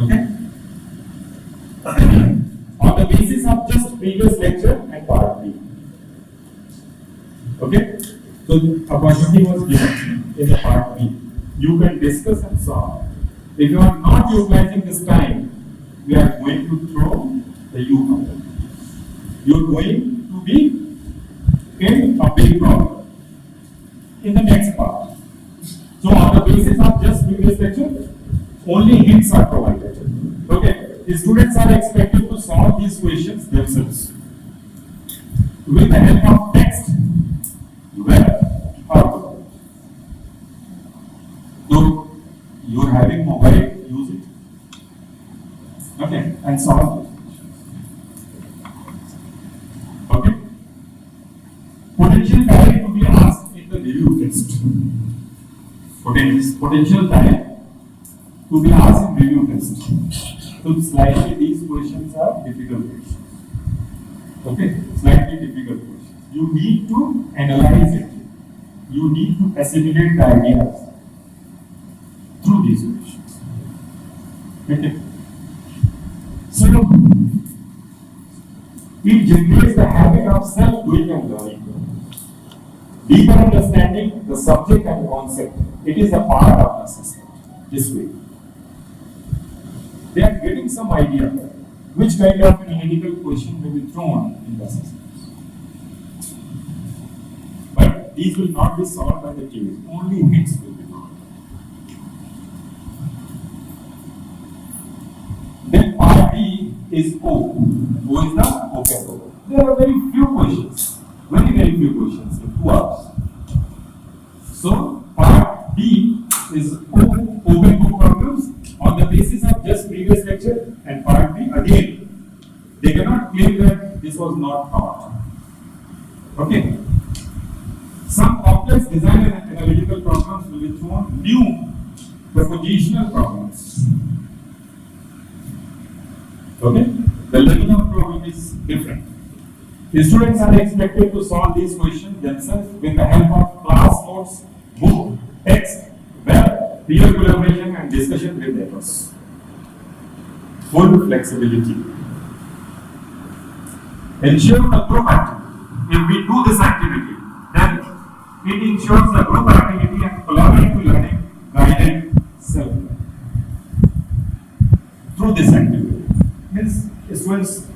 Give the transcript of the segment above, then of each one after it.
Okay? On the basis of just previous lecture and part B. Okay? So opportunity was given in the part B. You can discuss and solve. If you are not utilizing this time, we are going to throw the U company. You are going to be in a big problem in the next part. So on the basis of just previous lecture, only hints are provided. Okay, the students are expected to solve these questions themselves with the help of text, web, or so you are having mobile, use it. Okay, and solve it. Okay, potential time to be asked in the review test. Potential time to be asked in review test. So slightly these questions are difficult questions. Okay, slightly difficult questions. You need to analyze it. You need to assimilate the ideas through these questions. Okay. So it generates the habit of self-doing and learning. Deeper understanding the subject and concept. It is a part of the system. This way. They are getting some idea which kind of analytical question will be thrown in the system. But these will not be solved by the case. Only hints will be solved. Then part B is O. O is the open book. There are very few questions. Very few questions in 2 hours. So part B is open book problems on the basis of just previous lecture, and part B again. They cannot claim that this was not taught. Okay. Some complex design and analytical problems will be thrown. New propositional problems. Okay. The level of problem is different. The students are expected to solve these questions themselves with the help of class notes, book, text, web, peer collaboration, and discussion with others. Full flexibility. Ensure the group activity. If we do this activity, then it ensures the group activity and collaborative learning guided self-learning. Through this activity. Means students,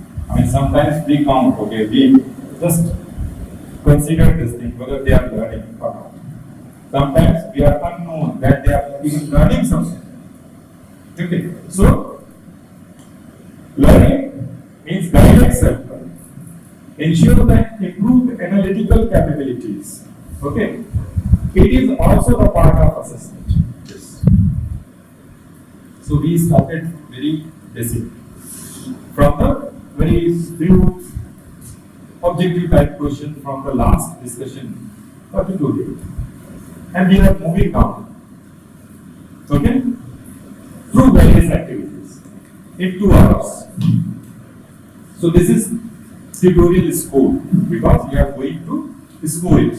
sometimes we count, okay, we just consider this thing, whether they are learning or not. Sometimes we are unknown that they are even learning something. Okay, so learning means guided self-learning. Ensure that improved analytical capabilities. Okay, it is also the part of assessment. Yes. So we started very basic from the very few objective type questions from the last discussion particularly. And we are moving down. Okay? Through various activities in 2 hours. So this is tutorial score because we are going to score it.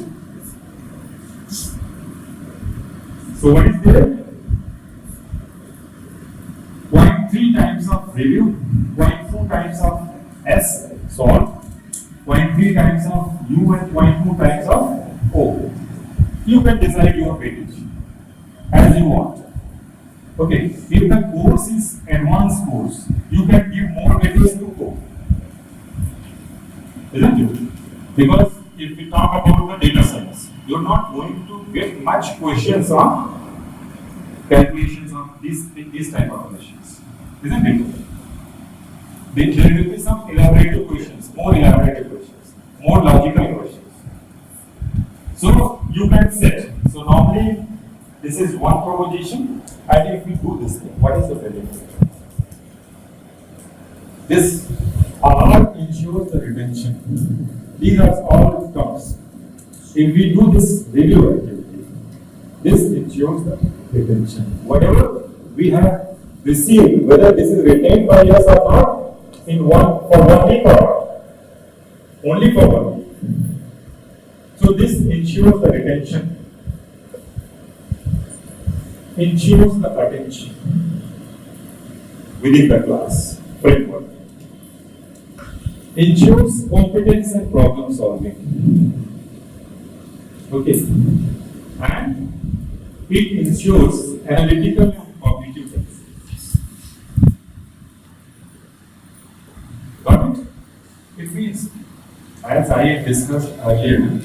So what is there? 0.3 times of review, 0.4 times of S solve, 0.3 times of U and 0.2 times of O. You can decide your weightage as you want. Okay, if the course is advanced course, you can give more weightage to O. Isn't it? Because if we talk about the data science, you're not going to get much questions on calculations of these type of questions. Isn't it? There will be some elaborative questions, more elaborative questions, more logical questions. So you can set. So normally this is one proposition, and if we do this thing, what is the benefit? This R ensures the retention. These are all terms. If we do this review activity, this ensures the retention. Whatever we have received, whether this is retained by us or not, in for 1 week or not, only for 1 week. So this ensures the retention, ensures the attention. within the class framework. Ensures competence and problem solving. Okay. And it ensures analytical and cognitive abilities. Got it? It means, as I discussed earlier,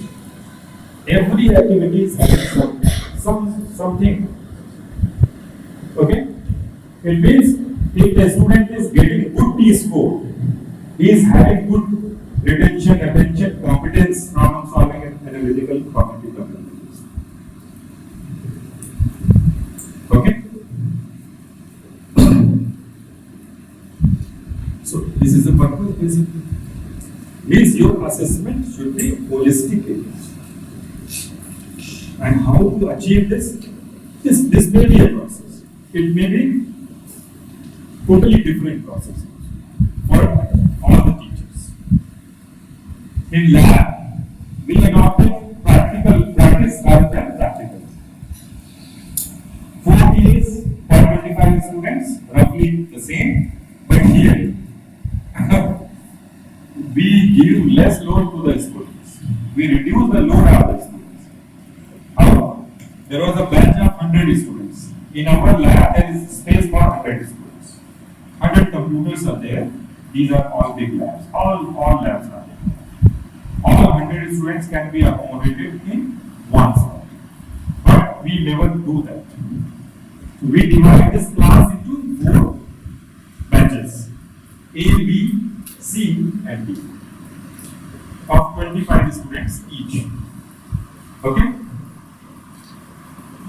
every activity is having something. Okay? It means if the student is getting good T score, he is having good retention, attention, competence, problem solving, and analytical cognitive abilities. Okay? So this is the purpose basically. Means your assessment should be holistic in nature. And how to achieve this? This may be a process. It may be totally different process for all the teachers. In lab, we adopted practical practice rather than practical. 4 days for 25 students, roughly the same, but here we give less load to the students. We reduce the load of the students. How? There was a batch of 100 students. In our lab, there is space for 100 students. 100 computers are there. These are all big labs. All labs are there. All 100 students can be accommodated in one slot. But we never do that. We divide this class into 4 batches. A, B, C, and D. Of 25 students each. Okay?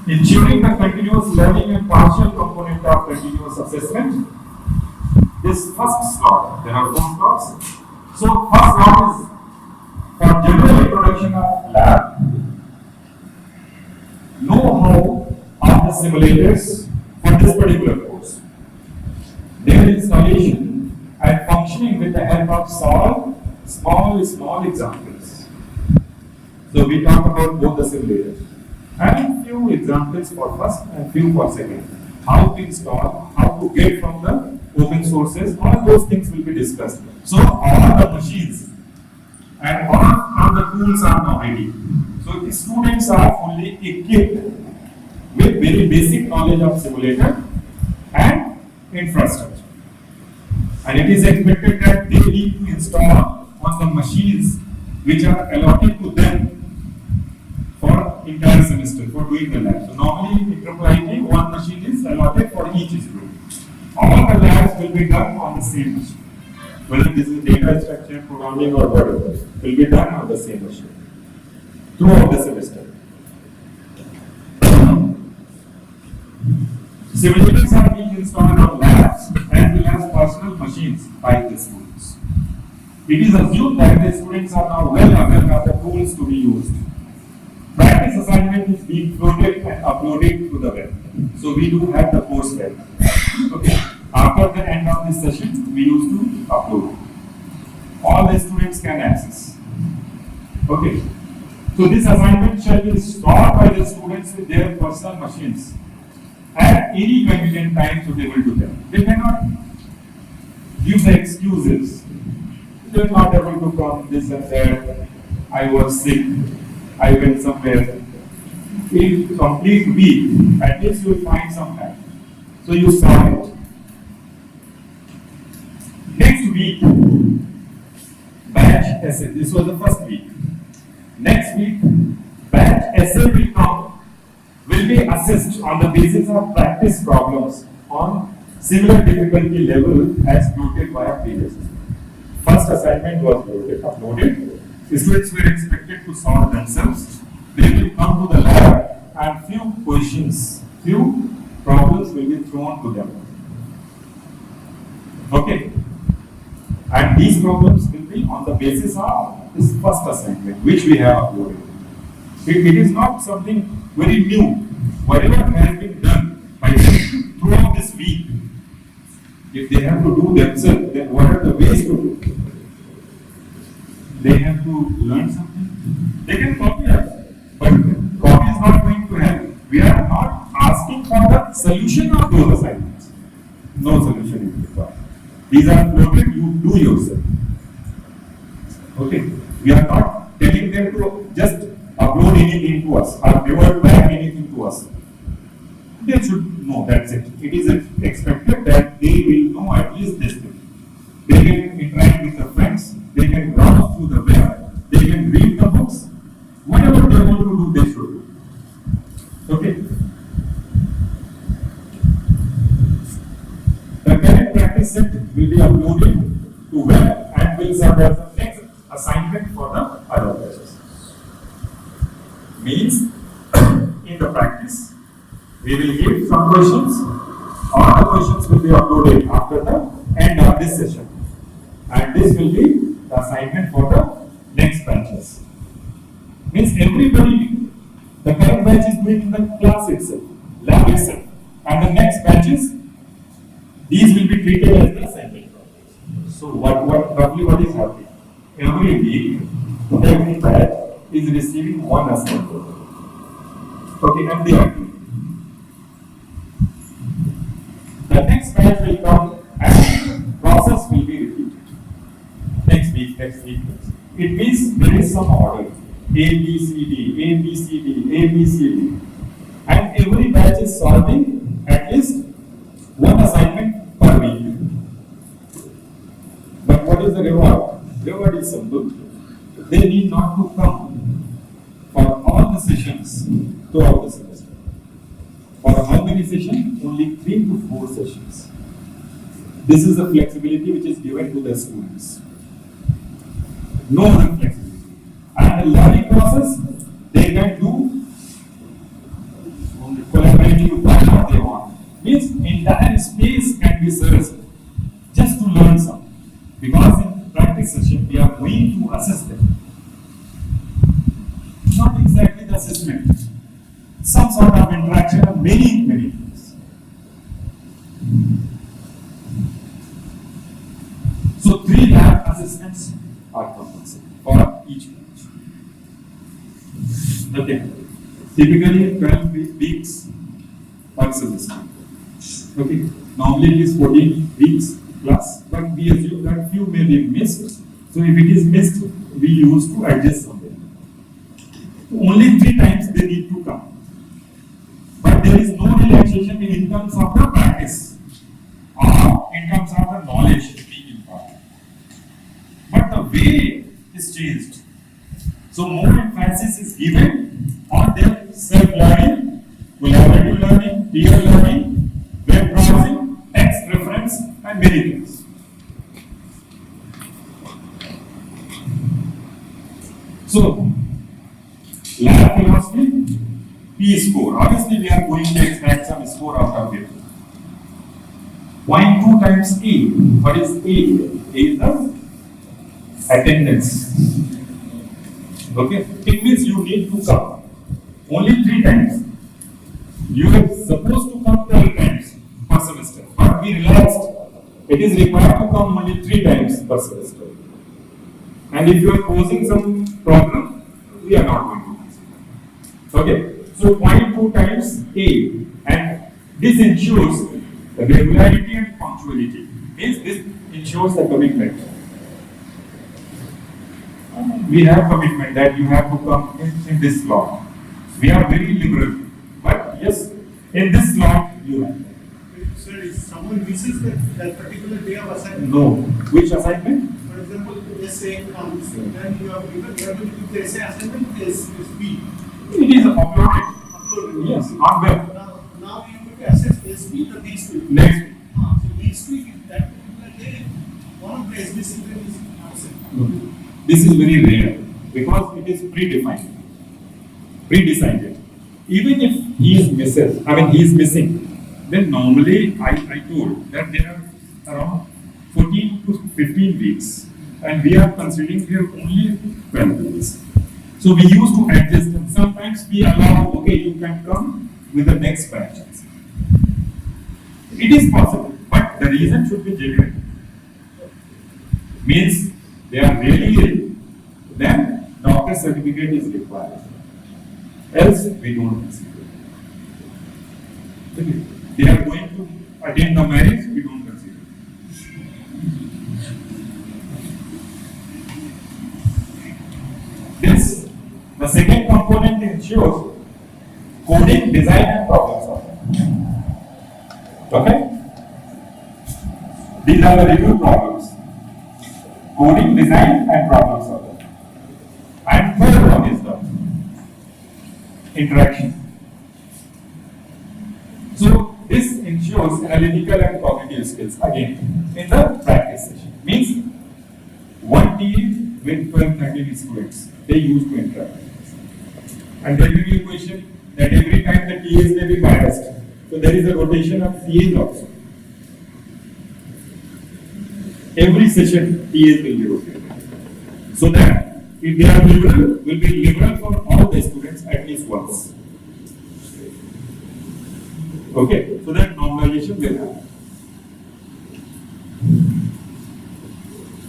Ensuring the continuous learning and partial component of continuous assessment. This first slot, there are 4 slots. So, first slot is for general introduction of lab, know-how of the simulators for this particular course, their installation and functioning with the help of small examples. So, we talk about both the simulators and few examples for first and few for second. How to install, how to get from the open sources, all those things will be discussed. So all the machines and all the tools are now ready. So the students are fully equipped with very basic knowledge of simulator and infrastructure. And it is expected that they need to install on the machines which are allotted to them for entire semester for doing the lab. So normally in IIIT, one machine is allotted for each student. All the labs will be done on the same machine. Whether this is data structure, programming or whatever, will be done on the same machine throughout the semester. Simulators are being installed on labs as well as personal machines by the students. It is assumed that the students are now well aware of the tools to be used. Practice assignment is being floated and uploaded to the web. So we do have the course web. Okay. After the end of this session, we used to upload. All the students can access. Okay. So this assignment shall be stored by the students with their personal machines at any convenient time suitable to them. They cannot give the excuses. They are not able to come this and that. I was sick. I went somewhere. In complete week, at least you will find some time. So you saw it. Next week, batch essay. This was the first week. Next week, batch essay will be assessed on the basis of practice problems on similar difficulty level as noted by a previous. First assignment was uploaded. The students were expected to solve themselves. They will come to the lab and few problems will be thrown to them. Okay. And these problems will be on the basis of this first assignment which we have uploaded. It is not something very new. Whatever has been done by them throughout this week, if they have to do themselves, then what are the ways to do? They have to learn something. They can copy us, but copy is not going to help. We are not asking for the solution of those assignments. No solution. These are uploaded, you do yourself. Okay, we are not telling them to just upload anything to us or revert back anything to us. They should know, that's it. It is expected that they will know at least this thing. They can interact with their friends, they can browse through the web, they can read the books. Whatever they want to do, they should do. Okay. The current practice set will be uploaded to web and will serve as the next assignment for the other batches. Means, in the practice, we will give some questions. All the questions will be uploaded after the end of this session. And this will be the assignment for the next batches. Means everybody, the current batch is doing in the class itself, lab itself. And the next batches, these will be treated as the assignment. So roughly what is happening? Every week, every batch is receiving one assignment. Okay, and they are doing. The next batch will come and process will be repeated. Next week. It means there is some order. A, B, C, D, A, B, C, D, A, B, C, D. And every batch is solving at least one assignment per week. But what is the reward? Reward is simple. They need not to come for all the sessions throughout the semester. For how many sessions? Only 3 to 4 sessions. This is the flexibility which is given to the students. No other flexibility. And the learning process, they can do collaborative whatever they want. Means entire space can be served just to learn something. Because in practice session, we are going to assess them. Not exactly the assessment. Some sort of interaction of many things. So 3 lab assessments are compulsory for each batch. Okay. Typically 12 weeks per semester. Okay. Normally it is 14 weeks plus, but we assume that few may be missed. So if it is missed, we use to adjust something. Only 3 times they need to come. But there is no relaxation in terms of the practice or in terms of the knowledge being imparted. But the way is changed. So more emphasis is given on their self-learning, collaborative learning, peer learning, web browsing, text reference, and many things. So, lab philosophy, P score. Obviously, we are going to extract some score out of it. 0.2 times A. What is A? A is the attendance. Okay? It means you need to come only 3 times. You are supposed to come 12 times per semester. But we relaxed. It is required to come only 3 times per semester. And if you are posing some problem, we are not going to consider. Okay? So 0.2 times A, and this ensures the regularity and punctuality. Means this ensures the commitment. We have commitment that you have to come in this slot. We are very liberal, but yes, in this slot you have. Sir, if someone misses that particular day of assignment? No. Which assignment? For example, essay comes, then you have given, you have to give the essay assignment is B. It is uploaded. Yes, on web. Now you have to assess SB the next week. Next week. So next week, that particular day, one of the SB student is absent. No. This is very rare because it is predefined, pre-decided. Even if he is missing, then normally I told that there are around 14 to 15 weeks, and we are considering here only 12 weeks. So we used to adjust, and sometimes we allow, okay, you can come with the next batch. It is possible, but the reason should be genuine. Means they are really ill, then doctor certificate is required. Else we don't consider. Okay. They are going to attend the marriage, we don't consider. design and problem solving. Okay? These are the review problems. Coding, design and problem solving. And third one is the interaction. So this ensures analytical and cognitive skills again in the practice session. Means one team with 12-13 students, they used to interact. And there will be a question that every time the TAs may be biased. So there is a rotation of TAs also. Every session TAs will be rotated. So that if they are liberal, will be liberal for all the students at least once. Okay, so that normalization will happen.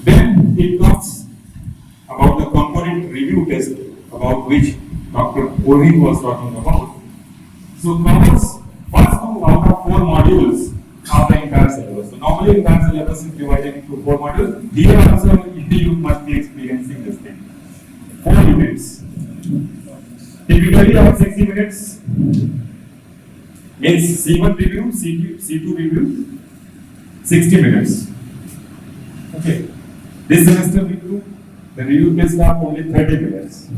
Then it comes about the component review test about which Dr. Purohit was talking about. So covers first 2 out of 4 modules of the entire syllabus. So normally entire syllabus is divided into 4 modules. Here also you must be experiencing this thing. 4 units. Typically of 60 minutes means C1 review, C2 review, 60 minutes. Okay. This semester we do the review test of only 30 minutes.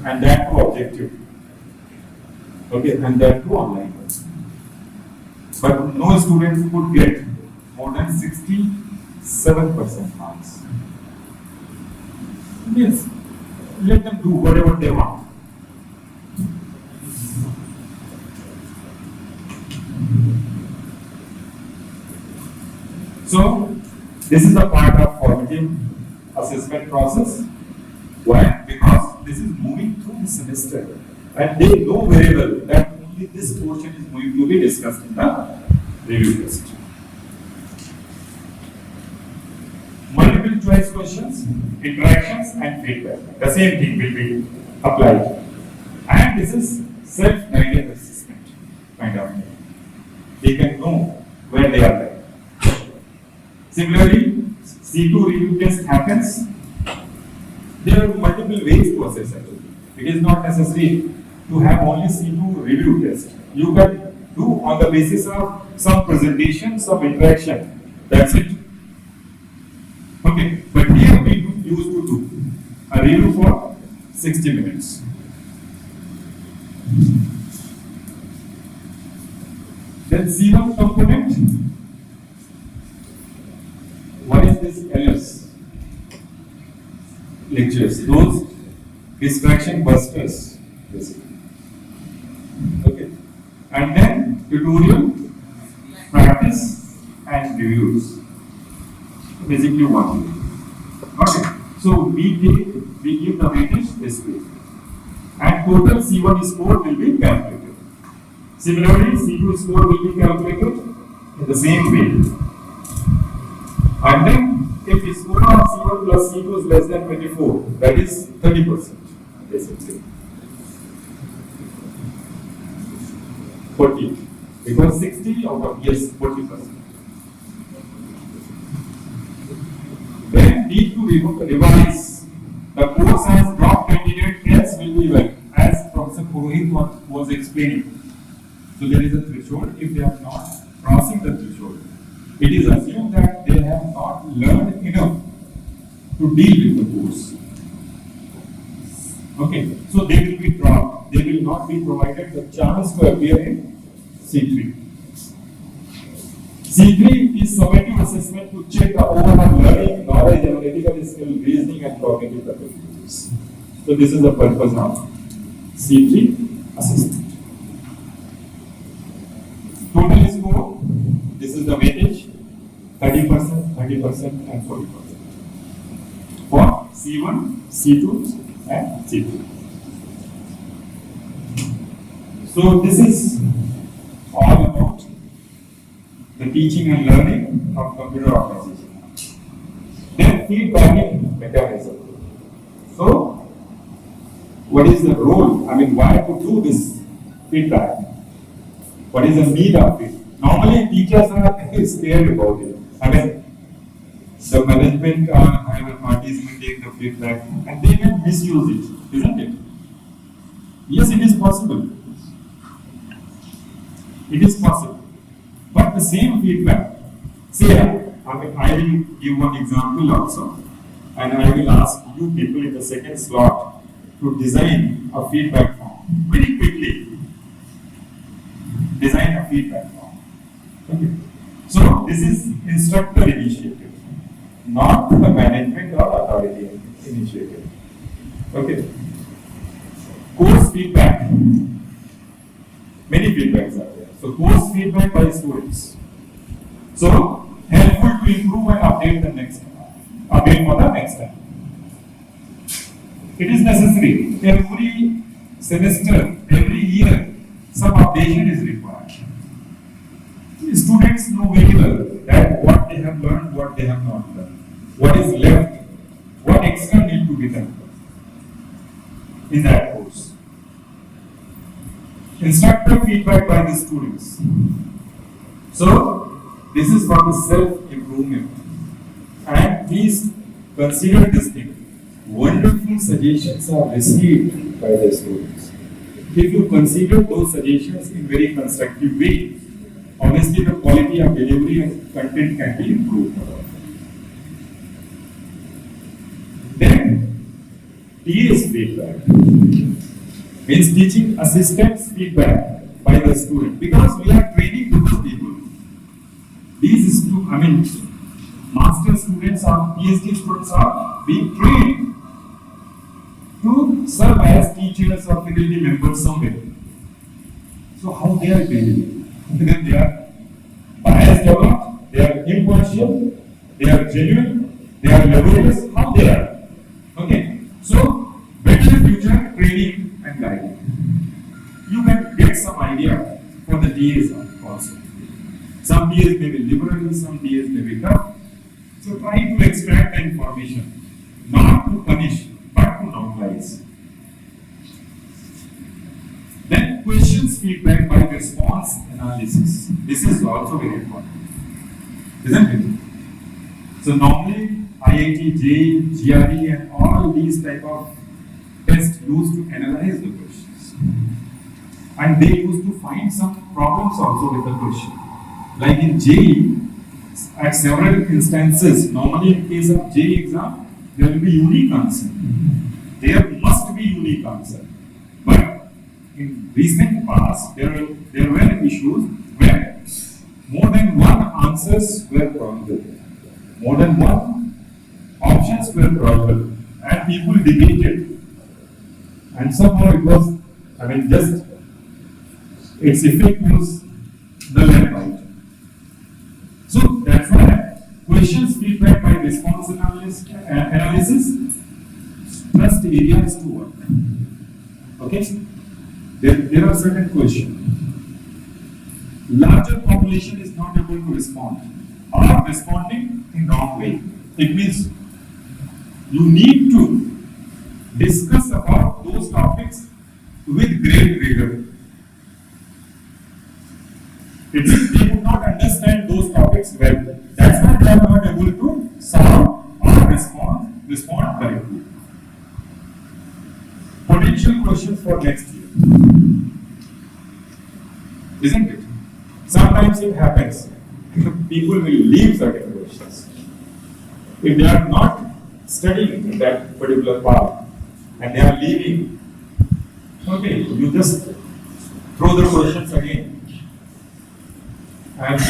And that too objective. Okay, and that too online. But no students could get more than 67% marks. Means let them do whatever they want. So this is a part of formative assessment process. Why? Because this is moving through the semester and they know very well that only this portion is going to be discussed in the review test. Multiple choice questions, interactions and feedback. The same thing will be applied. And this is self-guided assessment kind of thing. They can know where they are at. Similarly, C2 review test happens. There are multiple ways to assess it. It is not necessary to have only C2 review test. You can do on the basis of some presentation, some interaction. That's it. Okay, but here we used to do a review for 60 minutes. Then C1 component. What is this LS? Lectures, those distraction busters, basically. Okay, and then tutorial, practice, and reviews. Basically, one. Okay, so we give the weightage this way, and total C1 score will be calculated. Similarly, C2 score will be calculated in the same way. And then, if the score of C1 plus C2 is less than 24, that is 30%, basically. 40. Because 60 out of, yes, 40%. Then, need to revise. The course has dropped candidate tests will be well, as Professor Purohit was explaining. So, there is a threshold. If they are not crossing the threshold, it is assumed that they have not learned enough to deal with the course. Okay, so they will be dropped. They will not be provided the chance to appear in C3. C3 is summative assessment to check the overall learning, knowledge, analytical skill, reasoning, and cognitive capabilities. So this is the purpose of C3 assessment. Total score. This is the weightage. 30%, 30%, and 40% for C1, C2, and C3. So this is all about the teaching and learning of computer organization. Then feedbacking mechanism. So what is the role? I mean, why to do this feedback? What is the need of it? Normally teachers are scared about it. I mean, the management or higher parties will take the feedback and they can misuse it, isn't it? Yes, it is possible. It is possible. But the same feedback, say, I will give one example also, and I will ask you people in the second slot to design a feedback form very quickly. Design a feedback form. Okay. So this is instructor initiative, not the management or authority initiative. Okay. Course feedback. Many feedbacks are there. So course feedback by students. So helpful to improve and update the next update for the next time. It is necessary. Every semester, every year, some updation is required. Students know very well that what they have learned, what they have not learned, what is left, what extra need to be done in that course. Instructor feedback by the students. So, this is for the self-improvement. And please consider this thing. Wonderful suggestions are received by the students. If you consider those suggestions in very constructive way, obviously the quality of delivery and content can be improved. Then, TA's feedback means teaching assistants feedback by the student, because we are training those people. These master students or PhD students are being trained to serve as teachers or faculty members somewhere. So how they are trained? Then they are biased or not? They are impartial, they are genuine, they are laborious. How they are? Okay. So better future training and guiding. You can get some idea for the DAs also. Some DAs may be liberal, some DAs may be tough. So try to extract the information, not to punish, but to normalize. Then questions feedback by response analysis. This is also very important, isn't it? So normally IIT, JEE, GRE and all these type of tests used to analyze the questions. And they used to find some problems also with the question. Like in JEE, at several instances, normally in case of JEE exam, there will be unique answer. There must be unique answer. But in recent past, there were issues where more than one answers were probable. More than one options were probable. And people debated. And somehow it was, just its effect was null and void. So that's why questions feedback by response analysis, trust areas to work. Okay? There are certain questions. Larger population is not able to respond or responding in wrong way. It means you need to discuss about those topics with great rigor. It means they would not understand those topics well. That's why they are not able to solve or respond correctly. Potential questions for next year. Isn't it? Sometimes it happens. People will leave certain questions. If they are not studying that particular path and they are leaving, okay, you just throw the questions again. And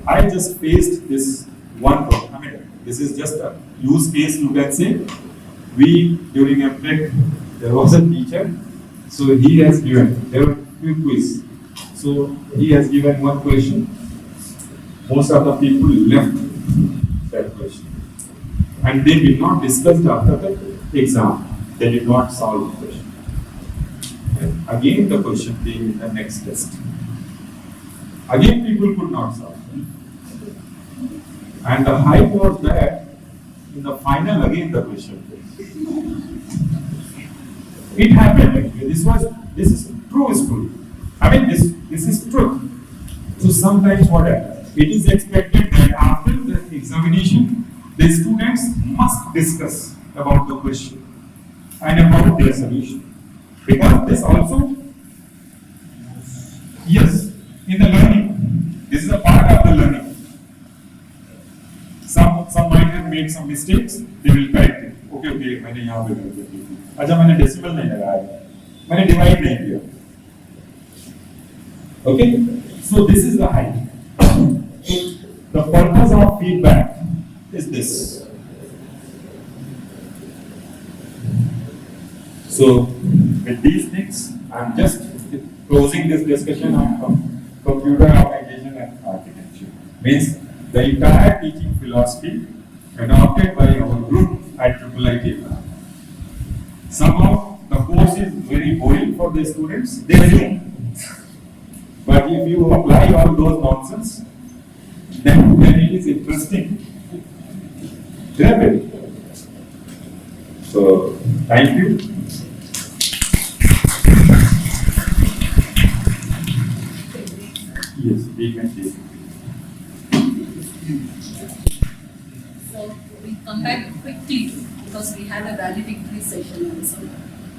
I just faced this one problem. This is just a use case, you can say. During a break, there was a teacher, so he has given, there were few quiz. So he has given one question. Most of the people left that question. And they did not discuss after the exam. They did not solve the question. And again the question came in the next test. Again people could not solve it. And the hype was that in the final again the question came. It happened actually. This is true story. This is truth. So sometimes what happens? It is expected that after the examination, the students must discuss about the question and about their solution. Because this also, yes, in the learning make some mistakes, they will correct it. Okay, okay, मैंने यहाँ पे गलती की थी. अच्छा मैंने decimal नहीं लगाया, मैंने divide नहीं किया. Okay, so this is the height. The purpose of feedback is this. So with these things, I'm just closing this discussion on computer organization and architecture. Means the entire teaching philosophy adopted by our group at IIIT. Somehow the course is very boring for the students, they assume. But if you apply all those nonsense, then it is interesting. Grab it. So, thank you. Yes, we can see. So we come back quickly because we have a valedictory session also.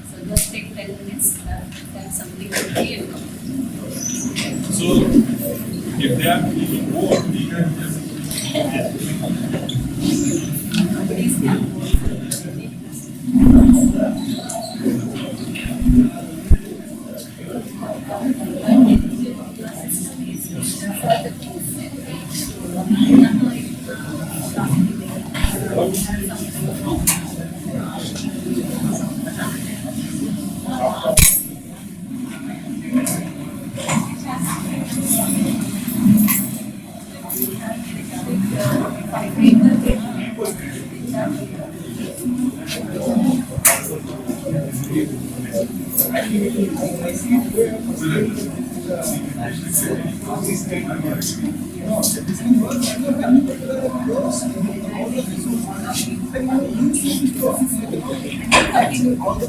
So just take 10 minutes, have something quickly and come. So, if they are feeling bored, we can just. Please come. All the